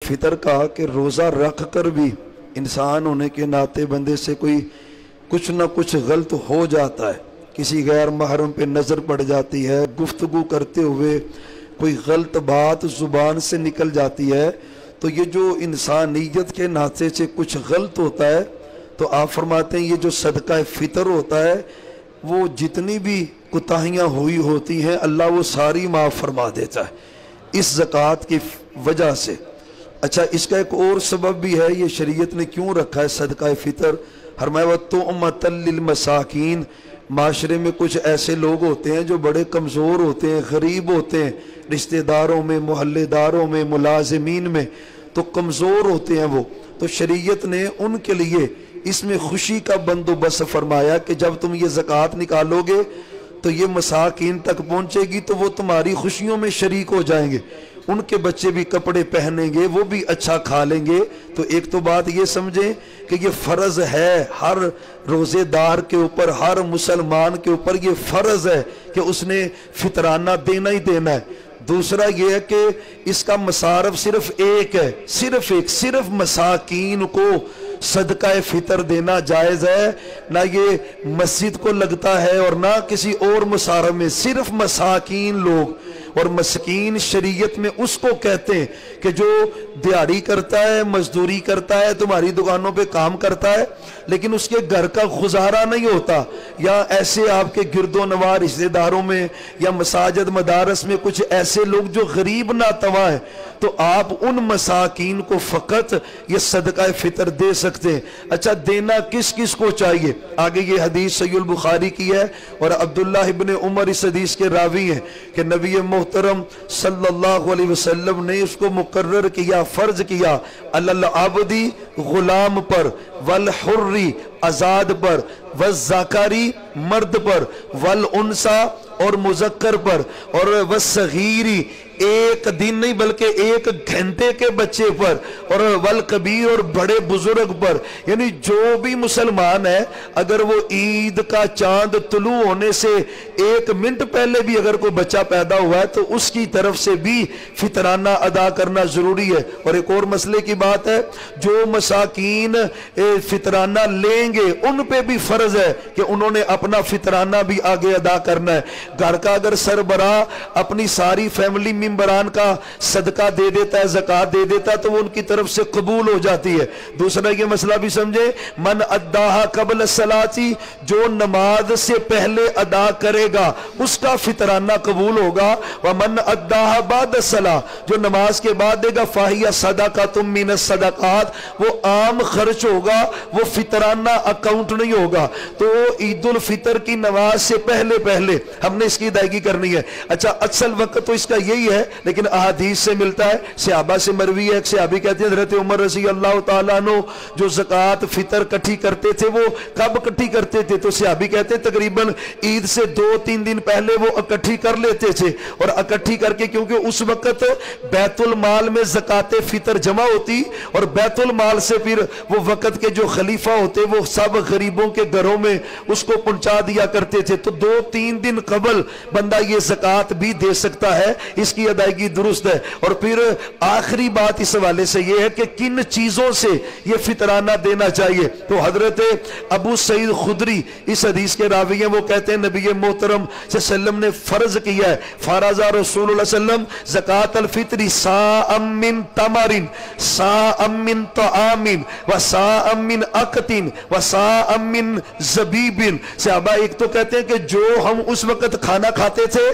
फितर कहा कि रोज़ा रख कर भी इंसान होने के नाते बंदे से कोई कुछ ना कुछ गलत हो जाता है। किसी गैर महरम पे नज़र पड़ जाती है, गुफ्तगू करते हुए कोई गलत बात ज़ुबान से निकल जाती है, तो ये जो इंसानियत के नाते से कुछ गलत होता है, तो आप फरमाते हैं ये जो सदका फितर होता है वो जितनी भी कोताहियाँ हुई होती हैं अल्लाह वो सारी माफ़ फरमा देता है इस ज़कात की वजह से। अच्छा, इसका एक और सबब भी है, ये शरीयत ने क्यों रखा है सदका फितर। फरमाया व तुअमतल लिल मसाकीन, माशरे में कुछ ऐसे लोग होते हैं जो बड़े कमज़ोर होते हैं, गरीब होते हैं, रिश्तेदारों में, मोहल्लेदारों में, मुलाजिमीन में तो कमज़ोर होते हैं वो, तो शरीयत ने उनके लिए इसमें खुशी का बंदोबस्त फरमाया कि जब तुम ये ज़कात निकालोगे तो ये मसाकीन तक पहुँचेगी तो वो तुम्हारी खुशियों में शरीक हो जाएंगे, उनके बच्चे भी कपड़े पहनेंगे, वो भी अच्छा खा लेंगे। तो एक तो बात ये समझें कि ये फ़र्ज़ है हर रोज़ेदार के ऊपर, हर मुसलमान के ऊपर ये फ़र्ज़ है कि उसने फितराना देना ही देना है। दूसरा ये है कि इसका मसारफ सिर्फ एक है, सिर्फ मसाकीन को सदका फितर देना जायज़ है, ना ये मस्जिद को लगता है और ना किसी और मुसारफ में, सिर्फ मसाकीन लोग। और मस्कीन शरीयत में उसको कहते हैं कि जो दिहाड़ी करता है, मजदूरी करता है, तुम्हारी दुकानों पे काम करता है लेकिन उसके घर का गुजारा नहीं होता, या ऐसे आपके गिरदो नवार रिश्तेदारों में या मसाजिद मदारस में कुछ ऐसे लोग जो गरीब नातवा है, तो आप उन मसाकीन को फ़कत ये सदका फितर दे सकते हैं। अच्छा, देना किस किस को चाहिए, आगे ये हदीस सहीह बुखारी की है और अब्दुल्ला इब्ने उमर इस हदीस के रावी हैं कि नबी मोहतरम सल्लल्लाहु अलैहि वसल्लम ने उसको मुकर्रर किया, फर्ज किया, अल आबदी गुलाम पर, वल हुर्री आजाद पर, व ज़ाकारी मर्द पर, वल उनसा और मुज़क्कर पर, और व सगीरी एक दिन नहीं बल्कि एक घंटे के बच्चे पर, और वल कबीर और बड़े बुजुर्ग पर। यानी जो भी मुसलमान है अगर वो ईद का चांद तुलू होने से 1 मिनट पहले भी अगर कोई बच्चा पैदा हुआ है तो उसकी तरफ से भी फितराना अदा करना जरूरी है। और एक और मसले की बात है, जो मसाकीन फितराना लेंगे उन पे भी फर्ज है कि उन्होंने अपना फितराना भी आगे अदा करना है। घर का अगर सरबरा अपनी सारी फैमिली मेंबरान का सदका दे देता है, ज़कात दे देता है, तो वो उनकी तरफ से कबूल हो जाती है। दूसरा ये मसला भी समझे, मन अद्दाहा कबल सलाती, जो नमाज से पहले अदा करेगा उसका फितराना कबूल होगा। व मन अद्दाहा बाद सला, जो नमाज के बाद देगा, फाहिया सदका तुम मिन सदकात, वो आम खर्च होगा, वो फितराना अकाउंट नहीं होगा। तो ईद उल फितर की नमाज से पहले पहले हमने इसकी अदायगी करनी है। अच्छा, असल वक्त तो इसका यही है, लेकिन अहादीस से मिलता है, सहाबा से मरवी है। सहाबी कहते हैं हज़रत उमर रज़ी अल्लाह तआला अन्हु जो ज़कात फितर इकट्ठी करते थे वो कब इकट्ठी करते थे, तो सहाबी कहते हैं तकरीबन ईद से 2-3 दिन पहले वो इकट्ठी कर लेते थे। और इकट्ठी करके, क्योंकि उस वक्त बैतुल माल में ज़कात फितर जमा होती और बैतुल माल से फिर वो वक्त के जो खलीफा होते वो सब गरीबों के घरों में उसको पहुंचा दिया करते थे। तो 2-3 दिन कबल बंदा ये ज़कात भी दे सकता है, इसकी अदायगी दुरुस्त है। और फिर आखिरी बात इस हवाले से यह है कि किन चीजों से यह फितराना देना चाहिए। तो हजरत अबू सईद खुदरी इस हदीस के रावी हैं, वो कहते हैं नबी मोहतरम सल्लम ने फर्ज किया है, फराजा रसूलुल्लाह सल्लम ज़कात अल फित्री साअम मिन तमरिन, साअम मिन तआमिन, व साअम मिन अकतिन, व साअम मिन ज़बीबिन। सहाबा एक तो कहते हैं कि जो हम उस वक्त खाना खाते थे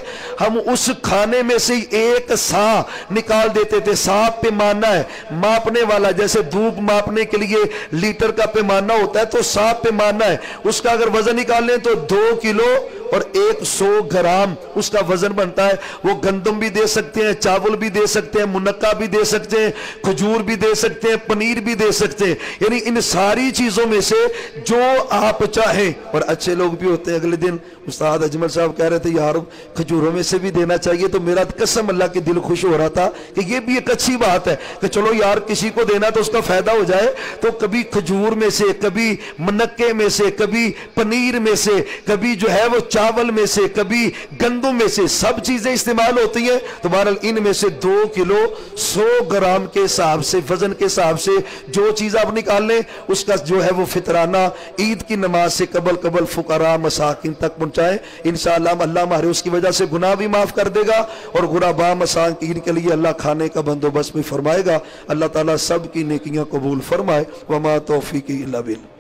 हम उस खाने में से एक सा निकाल देते थे। सा पैमाना है, मापने वाला, जैसे धूप मापने के लिए लीटर का पैमाना होता है, तो सा पैमाना है, उसका अगर वजन निकालें तो 2 किलो और 100 ग्राम उसका वजन बनता है। वो गंदम भी दे सकते हैं, चावल भी दे सकते हैं, मुनक्का भी दे सकते हैं, खजूर भी दे सकते हैं, पनीर भी दे सकते हैं। यानी इन सारी चीजों में से जो आप चाहें। और अच्छे लोग भी होते हैं, अगले दिन उस्ताद अजमल साहब कह रहे थे यार खजूरों में से भी देना चाहिए, तो मेरा कसम अल्लाह के दिल खुश हो रहा था कि ये भी एक अच्छी बात है कि चलो यार किसी को देना तो उसका फायदा हो जाए। तो कभी खजूर में से, कभी मुनक्के में से, कभी पनीर में से, कभी जो है वो चावल में से, कभी गंदम में से, सब चीजें इस्तेमाल होती हैं। तो बहरहाल इनमें से 2 किलो 100 ग्राम के हिसाब से, वजन के हिसाब से जो चीज आप निकाल लें, उसका जो है वो फितराना ईद की नमाज से कबल फुकरा मसाकिन तक पहुंचाएं। इंशाअल्लाह अल्लाह हमारे उसकी वजह से गुनाह भी माफ कर देगा और गुराबा मसाकिन के लिए अल्लाह खाने का बंदोबस्त भी फरमाएगा। अल्लाह ताला सब की नेकियां कबूल फरमाए। वमा तौफीकी इल्ला बिल्लाह।